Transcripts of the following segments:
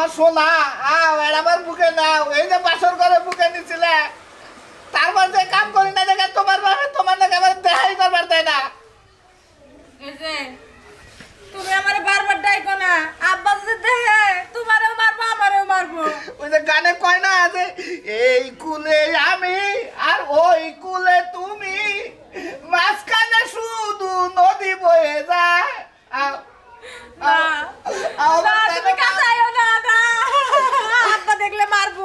আমার সোনা আমার বুকে নাও এই যে বাসর করে বুকে নিছিলে তারপর যে কাম করি না দেখে তোমার নাকি আমার দেখাই করবার দেয় না তুমি আমারে বারবার ডাইকো না আব্বা যদি দেখে তোমারেও মারবো আমারেও মারবো ওই যে গানে কয় না আছে এই কুলে আমি আর ওই কুলে তুমি মাঝখানে শুধু নদী বয়ে যায় তুমি কাছে আইও না আব্বা দেখলে মারবো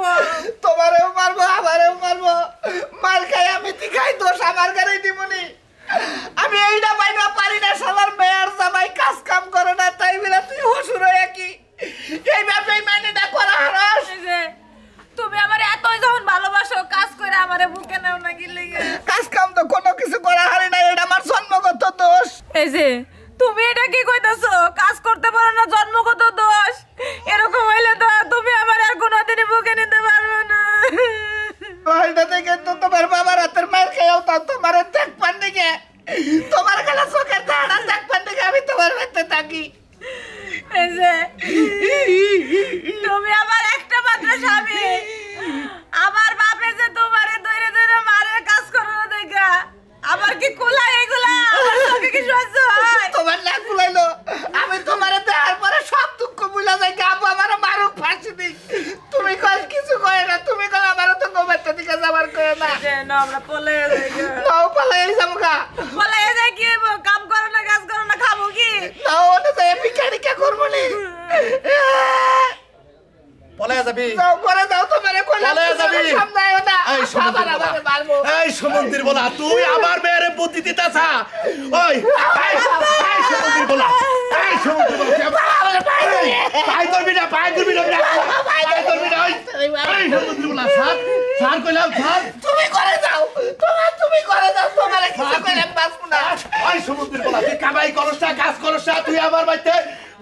তোমারেও মারবো আমারেও মারবো মার খাই আমি তিখাই দোষ আমার ঘরেই দিবনি আমি এইটা পাইবা পারি না সবার মেয়ের জামাই কাজ কাম করে না তাই বলে তুই হসুর হয়ে কি এই ব্যাপারে মাইনেটা করা হারাস তুমি আমার এতই যখন ভালোবাসো কাজ করে আমারে বুকে নাও না কি লাগে কাজ কাম তো কোনো কিছু করা হারি না এটা আমার জন্মগত দোষ এই যে তুমি এটা কি কইতাছো কাজ করতে পারো না জন্মগত দোষ এরকম হইলে তো তুমি আমার আর কোনোদিনই বুকে নিতে পারবে না ওইটা দেখে তো তোমার বাবার হাতের মার খেয়েও তা তোমার দেখ পান্ডিকে তোমার গলা চোখের ধাড়া দেখ পান্ডিকে আমি তোমার বাড়িতে থাকি এই যে তুমি আমার একটা মাত্র স্বামী আমার বাপে যে তোমারে ধরে ধরে মারে কাজ করো না দেখা আমার কি কুলাই এগুলা আমার চোখে কি সহ্য হয় তোমার না কুলাইলো আমি তোমারে দেখার পরে সব দুঃখ ভুলা যাই আব্বু আমার মারুক ফাঁসি দিই তুমি কল কিছু কয় না তুমি কল আমার তো গোবেরটা দিকে যাবার কয় না না আমরা পলে যাই নাও পালাই যামগা পলে যাই কি কাম করো না কাজ করো না খাবো কি নাও ওটা যাই ভিখারিকা করব নি পলে যাবি যাও করে দাও তোমারে কইলা পলে যাবি সামনায়ও না এই সমন্দির বলা এই সমন্দির বলা তুই আমার মেয়েরে বুদ্ধি দিতাছা ওই এই সমন্দির বলা এই সমন্দির বলা পাই ধরবি না পাই ধরবি না পাই ধরবি না এই সমন্দির বলা স্যার কইলাম স্যার তুমি করে যাও তুমি করে যাও তোমারে কিছু কইলাম বাসবো না ওই সমন্দির বলা তুই কামাই করছ না কাজ করছ না তুই আমার বাড়িতে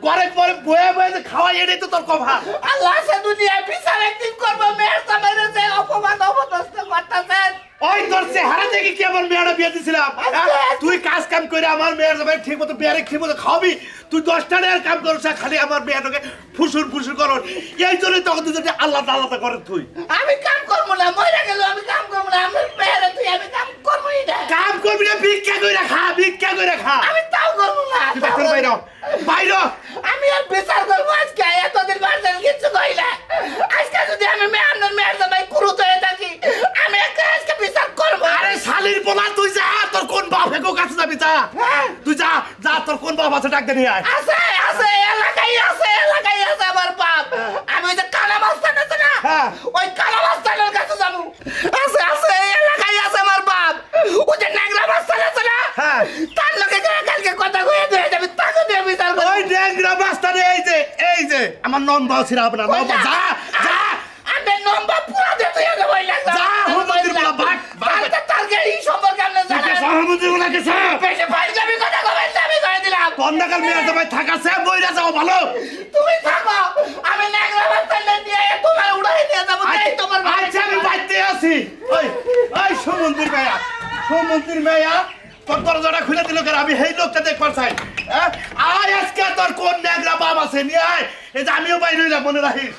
ঘরে ঘরে বয়ে বয়ে খাওয়াই এটাই তো তোর কথা আল্লাহ সে দুনিয়া বিচার একদিন করবো মেয়ের জামাইরে যে অপমান অবদস্ত করতেছেন ওই তোর চেহারা দেখে কি আমার মেয়েরা বিয়ে দিছিলাম তুই কাজ কাম করে আমার মেয়ের জামাই ঠিক মতো বিয়ারে ঠিক মতো খাওয়াবি তুই 10টা টাকার কাম করছ খালি আমার মেয়েটাকে ফুসুর ফুসুর করো এই জন্য তখন তুই যদি আলাদা আলাদা করে তুই আমি কাম করবো না মরে গেল আমি কাম করবো না আমার মেয়েরে তুই আমি কাম করবোই না কাম করবি না ভিক্ষা করে খা আমি তাও করবো না তুই বাইরে আমি আর বিচার করবো আজকে এতদিন বাড়ছেন কিছু কই না আজকে যদি আমি মেয়ের জামাই কুরুত হয়ে থাকি আমি আজকে বিচার করবো আরে শালির পোলা তুই যা তোর কোন বাপে কাছে যাবি যা তুই যা তোর কোন বাপ আছে ডাক দে নিয়ে আয় আছে এলাকায় আছে আমার বাপ আমি ওই যে কালা মাস্তান আছে না ওই কালা মাস্তানের কাছে যাবো আছে এলাকায় আছে আমার বাপ ওই যে ন্যাংরা মাস্তান আছে না তার লোকে কালকে কথা কয়ে দিয়ে যাবি তাকে দিয়ে বিচার করবো ওই ন্যাংরা মাস্তানে এই যে আমার নম্বর ছিল আপনার নম্বর যা আমি নম্বর পুরো দিয়ে তুই আগে বইলা যা হুমন্দির বলা বাট তারকে এই সম্পর্কে আপনি জানেন সহমন্দির বলা কে সব বেশি ফাইল যাবি কথা কবেন আমি করে দিলাম বন্দাকাল মেয়ে তোমায় থাকাছে বইরা যাও ভালো তুমি থাকো আমি ন্যাংরা মাস্তান নিয়ে তোমার উড়াই দিয়ে যাবো এই তোমার আচ্ছা আমি বাইতে আছি ওই সমন্দির মেয়া তোর দরজাটা খুলে দিল কেন আমি সেই লোকটা দেখবার চাই আয় আজকে তোর কোন ন্যাংরা বাপ আছে নিয়ে আয় এই যে আমিও বাইরে হইলাম মনে রাখিস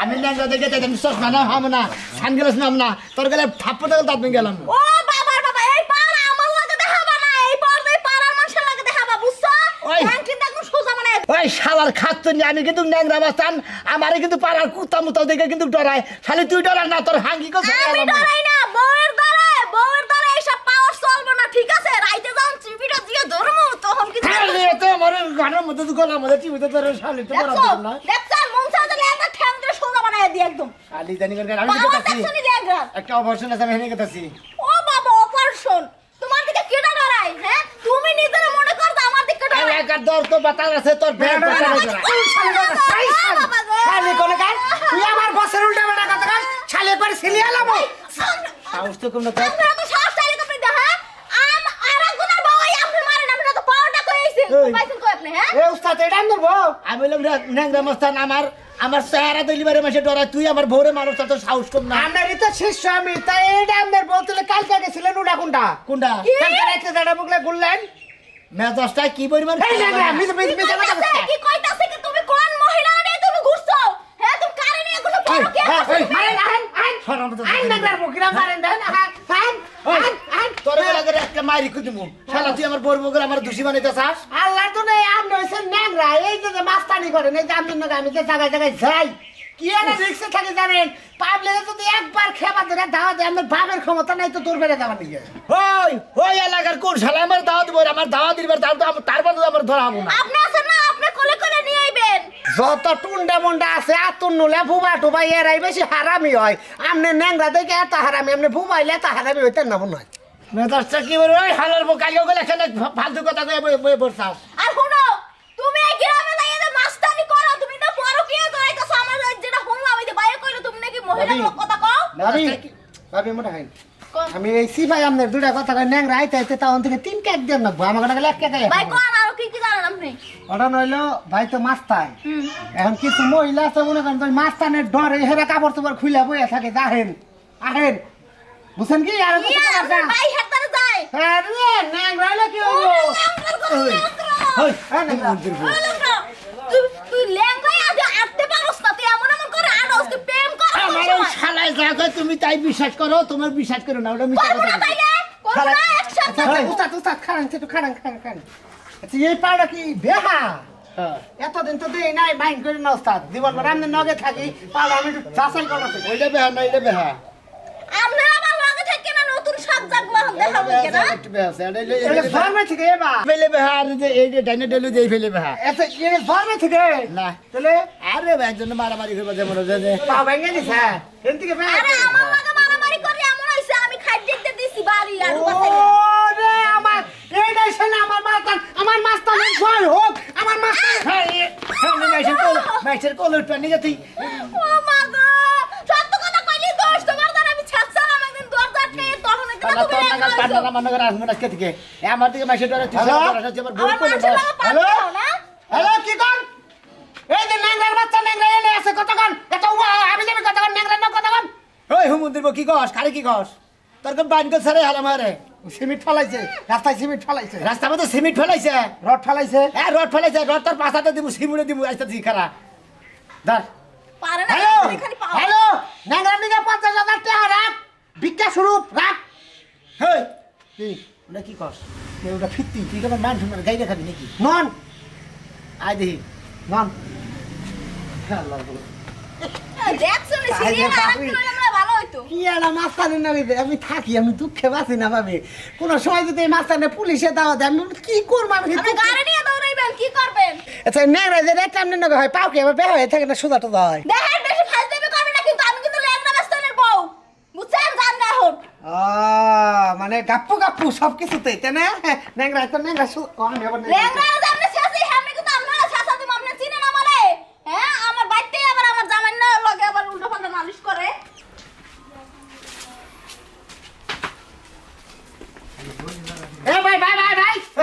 আমি ল্যাংড়া দেখে চশমা না হাম না সানগ্লাস নাম না তোর গেলে থাপ্পড় দেখে তার গেলাম ওই শালার খাচ্ছি আমি কিন্তু ন্যাংরা বাস্তান আমারে কিন্তু পাড়ার কুত্তা মুতা দেখে কিন্তু ডরায় শালি তুই ডরাস না তোর হাঙ্গি কো আমি ডরাই না বউয়ের দ্বারা এইসব পাওয়ার চলবে না ঠিক আছে রাইতে যখন চিবিটা দিয়ে ধরমু তখন কি তো আমার ঘরের মধ্যে তো গলা মধ্যে চিবিতে তোর শালি তো বড় না দেখছ মন চাইতে ল্যাংড়া ঠ্যাং দিয়ে সোজা বানায় দি একদম শালি জানি করে আমি দেখতাছি একটা অপারেশন আছে আমি হেনে গেতাছি ও বাবা অপারেশন তোমার দিকে কেডা ডরাই হ্যাঁ তুমি নিজের মনে কর আমার দিকে ডরাই একার দর তো বাতাল আছে তোর ব্যাগ বাতাল আছে শালি কোন গান তুই আমার বসের উল্টা বেটা কথা কাজ শালি একবার সিলিয়া লাবো সাহস তো কম না আমরা তো সাহস চাইলে তো আপনি দেখা আর গুনার বাবাই আপনি মারেন আপনি তো পাওয়ারটা কইছেন পাইছেন কই আপনি হ্যাঁ এ উস্তাদ এটা আনবো আমি বললাম ন্যাংরা মস্তান আমার আমার চেহারা দলিবারে মাসে ডরায় তুই আমার বউরে মানুষ তত সাহস কম না আপনারই তো শিষ্য আমি তাই এইটা আপনার বলতে কালকে গেছিলেন উডা কোনটা কোনটা কালকে রাইতে দাঁড়া বুকলে ঘুরলেন মেজাজটা কি পরিমাণ এই না মিস কি কইতাছে কি তুমি কোন মহিলা নিয়ে তুমি ঘুরছো হ্যাঁ তুমি কারে নিয়ে ঘুরছো বড় কে আইন নাগরার বকিরা মারেন দেন আইন তোর লাগে একটা মাইরি কুদিমু শালা তুই আমার বউর বউরে আমার দোষী বানাইতে চাস আল্লাহ তো নেই আপনি হইছেন ন্যাংরা এই যে মাস্তানি করেন এই যে আমি যে জায়গায় জায়গায় যাই কি আর রিক্সে থাকে জানেন পাবলিকে যদি একবার খেবা ধরে দাওয়া দেয় আমার বাপের ক্ষমতা নাই তো তোর বেড়ে যাবার দিকে ওই ওই এলাকার কোন শালা আমার দাওয়াত দিব আমার দাওয়াত দিবার তারপর আমার ধরা হবো না আপনি আছেন না আপনি কোলে কোলে নিয়ে আইবেন যত টুন্ডা মুন্ডা আছে আতুন নুলে ভুবা টুবা এরাই বেশি হারামি হয় আপনি ন্যাংরা দেখে এত হারামি আপনি ভুবাইলে এত হারামি হইতেন না মনে হয় মেজাজটা কি বলে ওই হালার বউ কালিও গেলে এখানে ফালতু কথা কয়ে বয়ে বসছাস আর শুনো তুমি এই গ্রামে যাইয়ে যে মাস্তানি করো তুমি তো বড় কে ধরাইতাছো আমার যেটা শুনলাম ওই যে বাইরে কইলো তুমি নাকি মহিলার লোক কথা কও ভাবি মোটা খাই আমি এই সিভাই আপনার দুটা কথা কই ন্যাংরা আইতে আইতে তখন থেকে 3 কেক দেন না আমার কাছে এক কেক ভাই কোন আর কি কি জানেন আপনি ওটা নইলো ভাই তো মাস্তান এখন কিছু মহিলা আছে মনে করেন তো মাস্তানের ডরে হেরা কাপড় তোমার খুলে বইয়া থাকে দেখেন আহেন বুঝছেন কি আর ভাই হেতারে যায় আরে ন্যাংরা হইলো কি হইলো তুই লেঙ্গাই আজ আটতে পারোস না তুই এমন এমন করে আড়স তুই প্রেম কর আমার ওই শালায় যা কয় তুমি তাই বিশ্বাস করো তোমার বিশ্বাস করো না ওটা মিথ্যা কথা তাইলে কোন একসাথে উস্তাদ খারান একটু খারান আচ্ছা এই পাড়া কি বেহা এতদিন তো দেই নাই মাইন্ড করে না উস্তাদ জীবন ভর আমি নগে থাকি পাড়া আমি যাচাই করতে ওইটা বেহা না এটা বেহা আমরা আমার লগে থেকে না নতুন সব জাগবা দেখাবো কেন এটা ফার্মে থেকে এবা ফেলে বেহা আর যে এই যে ডাইনে ডেলু দেই ফেলে বেহা এত এর ফার্মে থেকে না তাহলে আরে ভাই জন্য মারামারি করবে যেমন যে পা ভেঙে দিছে এর থেকে আরে আমার লগে মারামারি করে এমন হইছে আমি খাদ্য দিতে দিছি বাড়ি আর বাসাই ওরে আমার এইটাই শোনা আমার মাস্তানের জয় হোক আমার মাস্তান মাইসের কল উঠবে নিয়ে তুই ও মা গো সত্য কথা কইলি দোষ তোমার দ্বারা আমি ছাড়ছালাম একদিন দরজা আটকে তখন একদিন তুমি পান্ডা মান্ডা আসবো না কে থেকে আমার দিকে মাইসের ডরে তুই আমার বউ করে হ্যালো হ্যালো কি কর এই যে ন্যাংরার বাচ্চা ন্যাংরা এনে আছে কতক্ষণ এত আমি যাবে কতক্ষণ ন্যাংরা না কতক্ষণ ওই হুমুন্দির কি কস কারে কি কস তোর কোন বাইন কল সারে হালা মারে সিমেন্ট ফলাইছে রাস্তায় সিমেন্ট ফলাইছে রাস্তা মধ্যে সিমেন্ট ফেলাইছে রড ফলাইছে হ্যাঁ রড ফেলাইছে রড তোর পাশাতে দিব সিমুড়ে দিব আইতা জি খারা ধর পারে না হ্যালো খালি পাও হ্যালো ন্যাংরা নিকে 50,000 টাকা রাখ ভিক্ষা স্বরূপ রাখ হেই কি ওটা কি কস ওটা ফিত্তি তুই কেমন মান শুনবে গাই দেখাবি নাকি নন আয় দেখি নন দেখছো নি সিরিয়াল আমরা ভালো হইতো কি একটা মাস্তানি না আমি থাকি আমি দুঃখে বাঁচি না ভাবি কোন সময় যদি এই মাস্তানে পুলিশে দাওয়া দেয় আমি কি করবো আমি আপনি গাড়ি নিয়ে দৌড়াইবেন কি করবেন আচ্ছা ন্যাংরা যে রেট এমনি নগে হয় পাও কি আবার বের হয়ে থাকে না সোজা টোজা হয় দেখেন বেশি ফাজলামি করবেন না কিন্তু আমি কিন্তু ল্যাংড়া বাস্তানের বউ বুঝছেন জান না এখন মানে গাপ্পু সবকিছুতেই তাই না ন্যাংরা তো ন্যাংরা আমি আবার ল্যাংড়া যে আপনি শেষে আমি কিন্তু আপনারা শেষা দিম আপনি চিনেন আমারে হ্যাঁ আমার বাইতে আবার আমার জামাই না লগে আবার উল্টো পাল্টা নালিশ করে এ ভাই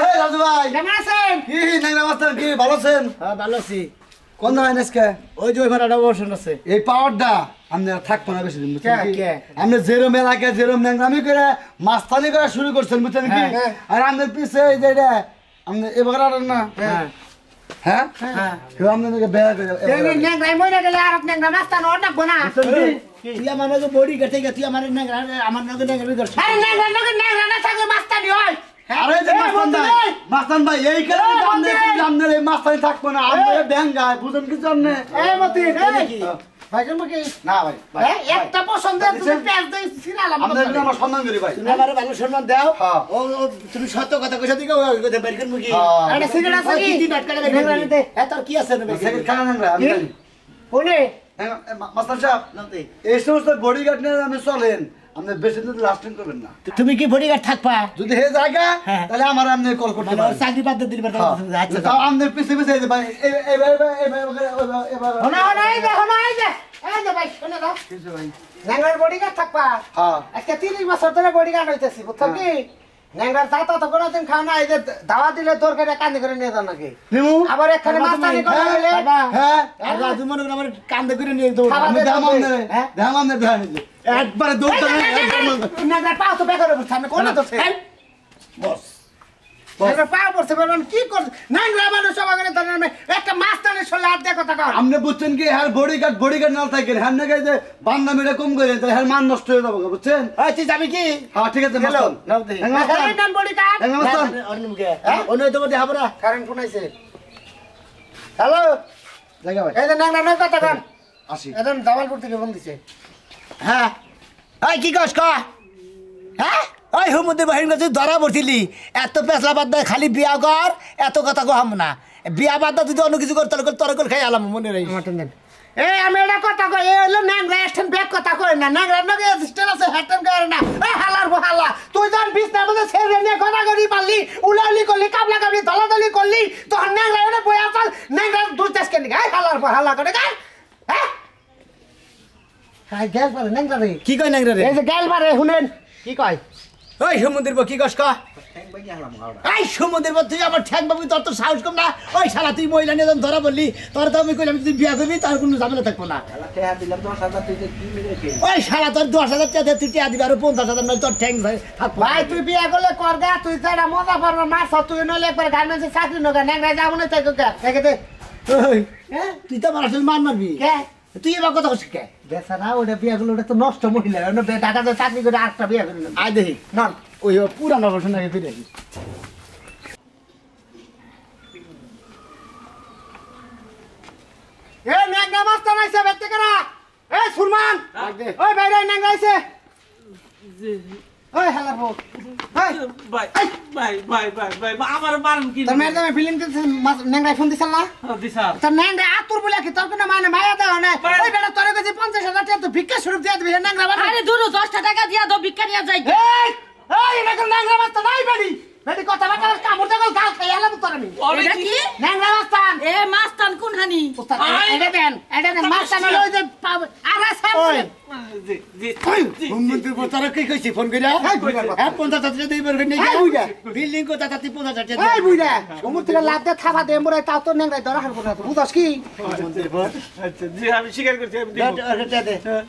এই রাজু ভাই কেমন আছেন কি ন্যাংরা মাস্টার কি ভালো আছেন হ্যাঁ ভালো আছি কোন দাঁড়ায় আজকে ওই যে ওই ভাড়াটা বসন আছে এই পাওয়ারটা আপনি আর থাকবো না বেশি দিন বুঝছেন কে, কি? কে? আপনি যেরম এলাকায় যেরম ন্যাংরামি করে মাস্তানি করা শুরু করছেন বুঝছেন কি হ্যাঁ। আর আমাদের পিছে এই যে এটা আপনি এবার আর না হ্যাঁ হ্যাঁ হ্যাঁ কেউ আপনাদেরকে বেয়া করে এই ন্যাংরা মরে গেলে আর ন্যাংরা মাস্তান ওর ডাকবো না তুই আমার নগে বডি কাটে গেছি তুই আমার নগে নেগড়ি ধরছিস আরে ন্যাংরা না থাকলে মাস্তানি হয় আরে যে মাস্তান ভাই এই কারণে তো আপনাদের এই মাস্তানি থাকবো না আপনাদের ব্যাংগায় বুঝেন কি জন্য এই মতিন এই কি? ভাইজন মুখে না ভাই একটা পছন্দ তুমি পেঁয়াজ দেই সিনালাম আপনাদের আমার সম্মান করি ভাই তুমি আমারে ভালো সম্মান দাও হ্যাঁ। ও তুমি সত্য কথা কইছ দিকে ওই কথা বের করে মুখি হ্যাঁ। আরে সিগারেট আছে কি কি নাটক করে ন্যাংরা নিতে হ্যাঁ তোর কি আছে না সেকেন্ড খানা ন্যাংরা আমি জানি বলে মাস্টার সাহেব এই সমস্ত বডিগার্ড নিয়ে আপনি চলেন আপনি বেশি দিন লাস্টিং করবেন না তুমি কি বডিগার্ড থাকবা যদি হে জায়গা হ্যাঁ। তাহলে আমার আপনি কল করতে মানে ওর পারেন চাকরি বাদ দিলি বাদ আচ্ছা তাও আমাদের পিছে পিছে এই যে ভাই এবার হনা এই যে ভাই শুনে দাও ন্যাংরার বডিগার্ড থাকবা হ্যাঁ আজকে 30 বছর ধরে বডিগার্ড হইতেছি বুঝছো কি ন্যাংরার চাতা তো কোনোদিন খাও না, এই যে দাওয়া দিলে তরকারি কান্দে করে নিয়ে যাও নাকি? নিমু আবার এখানে মাস্তানি করে হইলে হ্যাঁ আর রাজু মনে করে আমার কান্দে করে নিয়ে দৌড় খাবার আমি দিয়ে দাম দৌড়বে। আমনে হ্যাঁ? দাম আমনে ধ্যান দিলে একবারে দৌড় তো ন্যাংরার পা তো বেকার হবে সামনে কোন তো বস ন্যাংরার পা পড়ছে বলেন কি করছে ন্যাংরা মানুষ সবাই করে ধরে নেবে একটা মাস্তানি শোলে হাত দিয়ে কথা কর আপনি বুঝছেন কি হ্যাঁ বডিগার্ড না থাকে হ্যাঁ না যে বান্দা মেরে কম করে তাহলে হ্যাঁ মান নষ্ট হয়ে যাবে বুঝছেন ওই তুই যাবি কি হ্যাঁ ঠিক আছে গেলো মাস্টার নাও দে এই ডান বডি কাট অন্যমুখে অন্য তো বডি হাবরা কারেন্ট ফোন আইছে হ্যালো জায়গা ভাই এই যে ন্যাংরা নয় কথা কর আসি এখন জামালপুর থেকে ফোন দিছে হ্যাঁ ওই কি কস ক হ্যাঁ ওই হুমুদের বাহিনী কাছে ধরা পড়ছিলি এত পেছলা বাদ দেয় খালি বিয়া কর এত কথা কহাম না বিয়া বাদ যদি অন্য কিছু কর তরকল খাই আলাম মনে রাখিস আমার টেন এই আমি এটা কথা কই এই হলো ন্যাংরা স্টেন ব্যাক কথা কই না ন্যাংরা নগে স্টেন আছে হ্যাটেন করে না এই হালার বহালা তুই জান বিছনা মধ্যে ছেড়ে নিয়ে কথা করি পারলি উলালি করলি কাবলা কাবলি দলাদলি করলি তোর ন্যাংরা ওরে বয়া চাল ন্যাংরা দুই দেশ কেন এই হালার বহালা করে গায় হ্যাঁ হাই গ্যাস পারে ন্যাংরা রে কি কয় নাকি রে এই যে গ্যাল পারে শুনেন কি কয় ওই সমুদ্রের কি কস কা এই সমুদ্রের তুই আমার ঠ্যাং বাবু তোর তো সাহস কম না ওই শালা তুই মহিলা নিয়ে ধরা বললি তোর তো আমি কইলাম তুই বিয়া করবি তার কোনো ঝামেলা থাকবো না ওই শালা তোর 10,000 টাকা তুই টিয়া দিবি আর 50,000 নয় তোর ঠ্যাং থাকবো ভাই তুই বিয়া করলে কর গা তুই সেটা মজা পারবে মাছ তুই নলে একবার গার্মেন্টসে চাকরি নগা ন্যাংরা যাবো না তাই কে দেখে দে ওই তুই তো আমার আসলে মারবি কে তুই এবার কথা কছিস কে বেচারা ওটা বিয়া করলে ওটা তো নষ্ট মহিলা ঢাকাতে চাকরি করে আটটা বিয়া করে আয় দেখি নন ওই পুরানো ঘটনা ফিরে আসি এ ন্যাংরা মাস্তা নাইছে বেতে করা এ সুরমান ওই বাইরে ন্যাংরা আইছে ওই হ্যালো বল ভাই আমার মারুন কি তোর মেয়ের দামে ফিল্ম দিতে ন্যাংরা ফোন দিছাল না দিশা তোর ন্যাংরা আতুর বলে কি তোর কোনো মানে মায়া দাও না ওই বেটা তোর কাছে 50,000 টাকা তো ভিক্ষা স্বরূপ দিয়ে দিবি ন্যাংরা বাবা আরে দূর 10 টাকা দিয়া দাও ভিক্ষা নিয়ে যাই এই এই এটা কোন ন্যাংরা মাস্তা নাই বেডি বেডি কথা বাটা কামড় দাও গাল খাই আলাম তোর আমি এটা কি ন্যাংরা মাস্তান এ মাস্তান কোন হানি উস্তাদ এটা দেন মাস্তান হলো ওই যে আরে সাহেব মন্দির তারা কি কইছি ফোন কইরা হ্যাঁ 50,000 টাকা দিই বের করে এই বুইড়া বিল্ডিং কো তাতে 50,000 টাকা এই বুইড়া সমুদ্র থেকে লাভ দিয়ে থাবা দে মোরে তাও তো ন্যাংরা ধরা হার করে বুঝাস কি আচ্ছা জি আমি স্বীকার করছি আমি দিব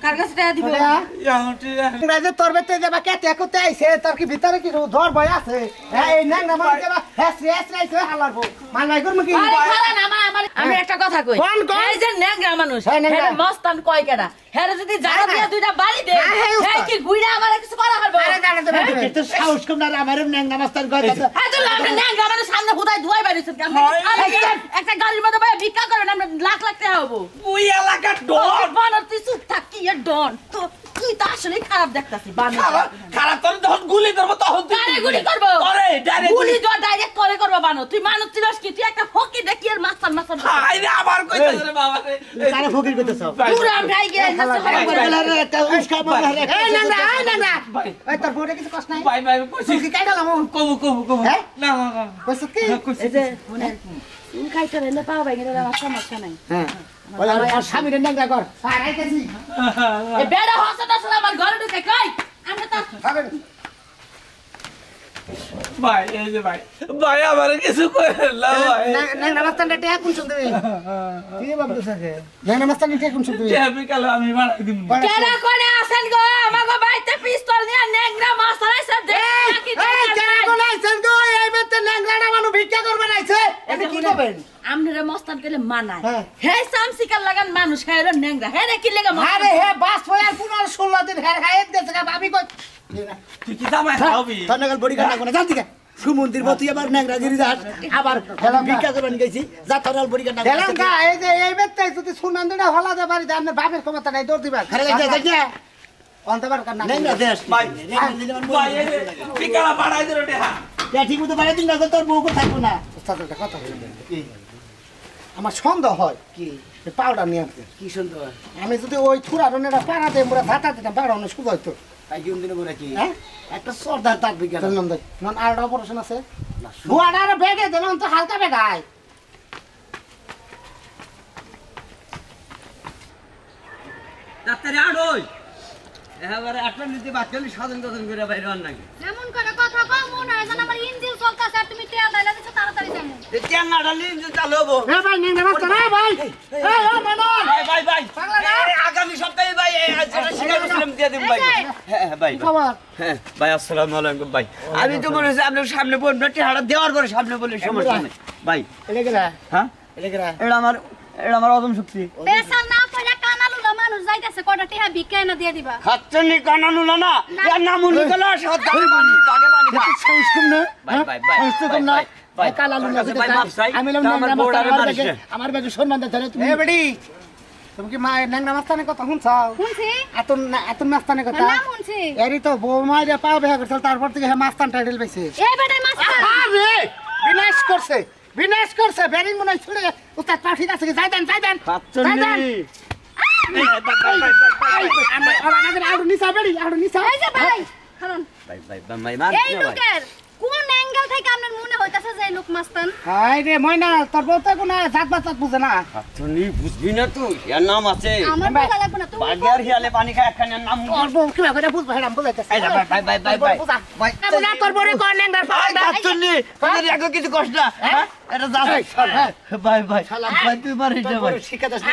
কার কাছে টাকা দিব ন্যাংরা যে তোর বেতে যাবা কেটে করতে আইছে তোর কি ভিতরে কি ধর ভয় আছে এই ন্যাংরা মানে যাবা হেসরে আইছে হালারবো মানলাই করব কি আরে খালা না মা আমি একটা কথা কই কোন কোন? এই যে ন্যাংরা মানুষ হ্যাঁ, ন্যাংরা। হ্যাঁ মস্তান কয় কেডা হ্যাঁ যদি জানা হ্যাঁ, দিয়া দুইটা বাড়ি দে হ্যাঁ, হ্যাঁ, হ্যাঁ উস্তাদ। কি গুইড়া আমার কিছু করা হবে আরে জানা তো এই তো সাহস কম না আমারও ন্যাংরা মাস্টার কয় কথা হ্যাঁ তো আপনি ন্যাংরা মানুষ সামনে হুদাই ধুয়াই বাড়িছেন একটা গাড়ির মধ্যে ভাই ভিক্ষা করেন আমরা লাখ লাখ টাকা হবো ওই এলাকা ডন বানর তুই চুপ থাক কি এর ডন তো তুই তো আসলে খারাপ দেখতাছিস বানর খারাপ তোর যখন গুলি করবো তখন তুই কারে গুলি করবো করে ডাইরেক্ট গুলি তো ডাইরেক্ট করে করবো বানর তুই মানুষ ছিলস কি তুই একটা ফকি দেখি আর মাস্তান মাস্তান আই রে আবার কইতাছ রে বাবা রে কারে ফকির কইতেছ পুরা ভাই গিয়ে নাচতে হবে বলারে একটা উস্কা বলারে এই ন্যাংরা এই তোর বউরে কিছু কষ্ট নাই ভাই ভাই কইছি কি কাইডালাম কবু হ্যাঁ? না না না কইছ কি এই যে শুনে চুল খাইতে রেলে পাও ভাই গেলে আমার সমস্যা নাই হ্যাঁ ওই আর স্বামীর ন্যাংরা কর আর আইতেছি এই বেড়া হসত আসলে আমার ঘরে ঢুকে কই আমরা তো খাবেন ভাই এই যে ভাই ভাই আমার কিছু কইলা ভাই ন্যাংরা মাস্তানটা টেয়া কোন শুনতে কি ভাবতেছ কে ন্যাংরা মাস্তানটা টেয়া কোন শুনতে আমি কাল আমি বাড়াই দিম কেডা কোনে আছেন গো আমাগো বাইতে পিস্তল নিয়ে ন্যাংরা মাছ ধরাইছে দে নাকি এই কেন কোনাইছেন গো এই বেতে ন্যাংরাটা মানু ভিক্ষা করবে নাইছে এটা কি করবেন আমনে মস্তান কইলে মানায় হ্যাঁ। হে সামসিকার লাগান মানুষ হে রে ন্যাংরা হে রে কি লাগা আরে হে বাস হয়ে 15-16 দিন হের খাইত গেছে গা ভাবি কই তুই কি জামাই খাওয়াবি তনগল বডি কাটা কোনা জান দিকে সুমন্দির বতুই আবার ন্যাংরা গিরি যাস আবার ভিক্ষা করবেন গেছি যা তনগল বডি কাটা গেলাম গা এই যে এই বেতে যদি সুনন্দটা হলা দে বাড়ি দে আপনার বাপের ক্ষমতা নাই দৌড় দিবা খারে যা অন্তবার কার না ন্যাংরা দেশ ভাই ভাই এই যে বিকালা বাড়াই দিল টেহা যা ঠিক মতো বাড়ি দিন না তোর বউকে থাকবো না ওস্তাদ একটা কথা বলবেন আমার সন্দেহ হয় কি পাউডার নিয়ে আসতে কি সুন্দর আমি যদি ওই থুরা রনেরা পাড়া দিয়ে মোরা ধাতা দিতাম পাউডার অনেক সুদ হইতো তাই কি দিনে বলে কি হ্যাঁ একটা সর্দার তার বিজ্ঞান চললাম দেখ নন আর অপারেশন আছে বুয়াটা আর বেগে দিলাম তো হালকা বেগায় ডাক্তারে আড়ই এবারে 8 মিনিটে বাচ্চালি সাধন করে বাইরে আন নাকি এমন করে কথা কো মনে হয় যেন আমার ইঞ্জিন চলতেছে আর তুমি তেল ঢালা দিছো তাড়াতাড়ি যাও তেল না ঢালি ইঞ্জিন চালু হবো এ ভাই ন্যাংরা মাস্টার এ ভাই এই ও মানন ভাই আগামী সপ্তাহে ভাই যেটা শিকার করছিলাম দিয়ে দিন ভাই হ্যাঁ ভাই খবর হ্যাঁ ভাই আসসালামু আলাইকুম ভাই আমি তো মনে হচ্ছে আপনার সামনে বলবো টিহাটা দেওয়ার পরে সামনে বলে সমস্যা নেই ভাই এলেগরা হ্যাঁ এলেগরা এটা আমার অদম শক্তি বেসাল না কইরা কানালুলা মানুষ যাইতাছে কয়টা টিহা ভিক্ষা এনে দিয়ে দিবা হাতনি কানানু না এর নাম উনি গেল সদা পানি বাগে পানি ভাই সাহস কম না ভাই সাহস কম না ভাই কালালু না ভাই মাফ চাই আমি লম আমার ন্যাংরা বোর্ডারে মাস্টার মারিস না আমার ব্যাগে সম্মান ধরে তুমি এ বেডি তুমি কি মা ন্যাংরা মাস্টারের কথা শুনছাও শুনছি আতুন মাস্টারের কথা নাম শুনছি এরি তো বউ মাইরা পাও বিয়া করছিল তারপর থেকে হে মাস্টার টাইটেল পাইছে এই বেটাই মাস্টার আরে বিনাশ করছে বেরিং মনে ছুড়ে উস্তাদ পাঠিয়ে আছে যাই দেন হাতনি আড়ু নিসা বেড়ি আড়ু নিসা এই যে ভাই কারণ ভাই মার এই লোকের কোন অ্যাঙ্গেল থেকে আপনার মনে হইতাছে যে এই লোক মাস্তান হাই রে ময়না তোর বউ তো কোনো জাত বাত বুঝে না হাতনি বুঝবি না তুই এর নাম আছে আমার বোঝা লাগবে না তুমি বাগের হিয়ালে পানি খায় একখানের নাম তোর বউ কি করে বুঝবে হেডাম বুঝাইতেছে এই ভাই বুঝা তোর বউরে কোন ন্যাংরা ভাই হাতনি তোর এত কিছু কষ্ট না হ্যাঁ এটা যা ভাই ভাই তুই মারিস না ভাই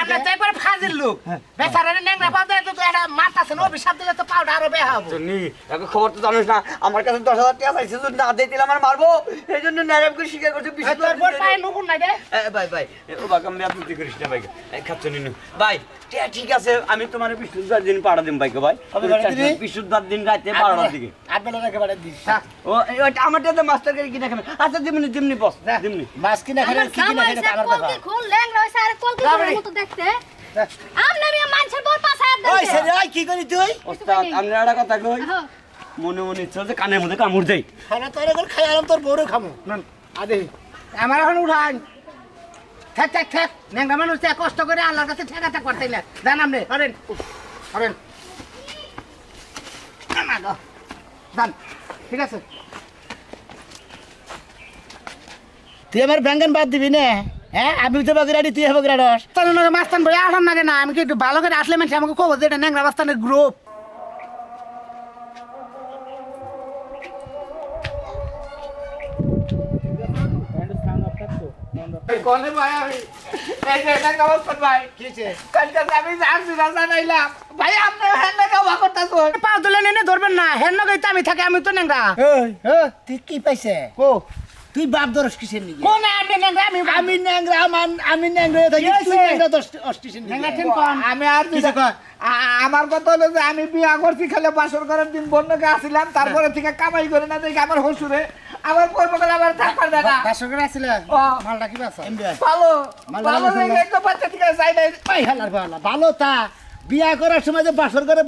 আমরা তো একবার ফাজিল লোক বেচারা ন্যাংরা পাও দেয় তো এটা মারতাছে না অভিশাপ দিলে তো পাউডার আরো বেয়া হবে হাতনি এখন খবর তো জানিস না আমার কাছে 10,000 টাকা চাইছে যদি না দিতে আমার মারবো এই জন্য নারায়ণকে স্বীকার করতে বিশ তোর বউ পায় নুকুন নাই রে ভাই ও বাগাম আমি আপনি করিস না ভাই খাচ্ছ নিনু ভাই ঠিক আছে আমি তোমার বিশুদ্ধবার দিন পাড়া দিম ভাইকে ভাই বিশুদ্ধবার দিন রাতে 12টার দিকে আট বেলা একেবারে দিস ও ওইটা আমারটাতে মাস্টার করে কিনা খাবে আচ্ছা দিমনি বস দিমনি মাছ কিনা খেলে আমার কি কিনা জামাই খেলে সে আমার কলকি ব্যাপার খুল ল্যাংড়া হইছে আর কলকি খুলের মতো দেখতে আমনে আমি মানুষের বল পাছায় ওই দেন সেরে কি করি তুই ওস্তাদ আমরা একটা কথা কই হ্যাঁ মনে ইচ্ছা যে কানের মধ্যে কামড় দেই খানা তোর এখন খাই আরাম তোর বড় খামো আদে আমার এখন উঠান ঠেক ন্যাংরা মানুষ কষ্ট করে আল্লাহর কাছে ঠেকাতে করতে না জানাম রে করেন জান ঠিক আছে তুই আমার ব্যাঙ্গন বাদ দিবি না হ্যাঁ আমি তো বগরাডি তুই বগরাডস তাহলে মাস্তান ভাই আসাম নাগে না আমি কি একটু ভালো করে আসলে মানুষ আমাকে কব যে এটা ন্যাংরা মাস্তানের গ্রুপ কোনে ভাই আমি এই যে ন্যাংরা মাস্টার ভাই কিছে কালকে আমি জানছি না জানাইলাম ভাই আপনি হ্যান্ডে কাওয়া করতেছো পা তুলে নেনে ধরবেন না হেন নগে তো আমি থাকি আমি তো ন্যাংরা তুই কি পাইছে কো তুই বাপ দরস কিসের নিয়ে কোন আপনি ন্যাংরা আমি ন্যাংরা আমি ন্যাংরা থাকি তুই ন্যাংরা অষ্টিসের ন্যাংরা ঠিক কোন আমি আর আমার কথা হলো যে আমি বিয়া করছি খালি বাসর করার দিন বন্যকে আসিলাম তারপরে থেকে কামাই করে না দেখি আমার হসুরে আমার পরবকালে আমার থাকবার দেখা বাসর করে আসলে মালটা কি বাসা ভালো দেখে তো বাচ্চা থেকে যাই নাই পাই হালার ভালো ভালো তা বিয়া করার সময় যে বাসর করে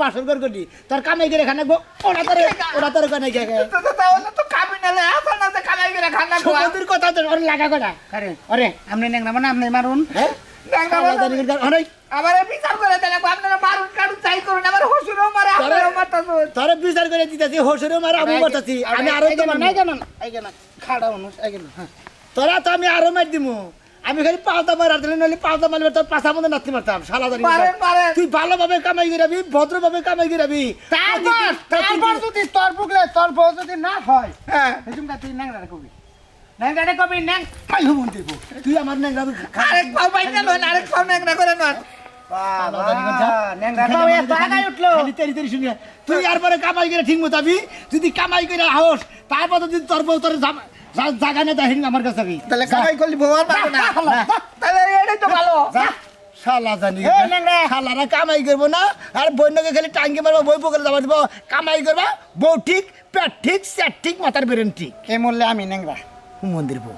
করলি তোর কামাই করে খানা ওরা তোর কানে গে তাহলে তো কামি নালে আসল না যে কামাই করে খানা খাওয়া সমুদ্রের কথা তো ওর লাগা করা আরে আরে আপনি ন্যাংরা মানে আপনি মারুন হ্যাঁ অনেক আমার বিচার করে দিলে আপনারা মারুন কারণ চাই করুন আমার হসুরও মারে আপনারও মারতাছো তোরে বিচার করে দিতেছি হসুরে মারা আমি মারতাছি আমি আরো নাই জানেন এই জানেন খাড়া মানুষ এই জানেন হ্যাঁ তোরা তো আমি আরো মার দিমু আমি খালি পাওতা মারার দিলে নইলে পাওতা মারলে তোর পাছা মধ্যে নাচতে পারতাম শালা জানি পারেন তুই ভালোভাবে কামাই করাবি ভদ্রভাবে কামাই করাবি তারপর যদি তোর বুকলে তোর বউ যদি না হয় হ্যাঁ এজুমটা তুই ন্যাংরা কবি ন্যাংরা কবি ন্যাং পাই হবুন দেব তুই আমার ন্যাংরা আরেক পাও বাইনা নয় আরেক পাও ন্যাংরা করে নয় ন্যাংরা পাও এত আগায় উঠলো খালি তেরি তেরি শুনিয়া তুই আর পরে কামাই করে ঠিক মতো আবি যদি কামাই করে আহস তারপর যদি তোর বউ তোর জায়গা না দেখিন আমার কাছে তাহলে কামাই করলি ভোয়ার পারবো না তাহলে এটাই তো ভালো শালা জানি শালারা কামাই করবো না আর বন্যকে খালি টাঙ্গি মারবো বই পকড়ে যাবা দিব কামাই করবা বউ ঠিক পেট ঠিক সেট ঠিক মাথার বেরেন ঠিক কে মরলে আমি ন্যাংরা মন্দির বউ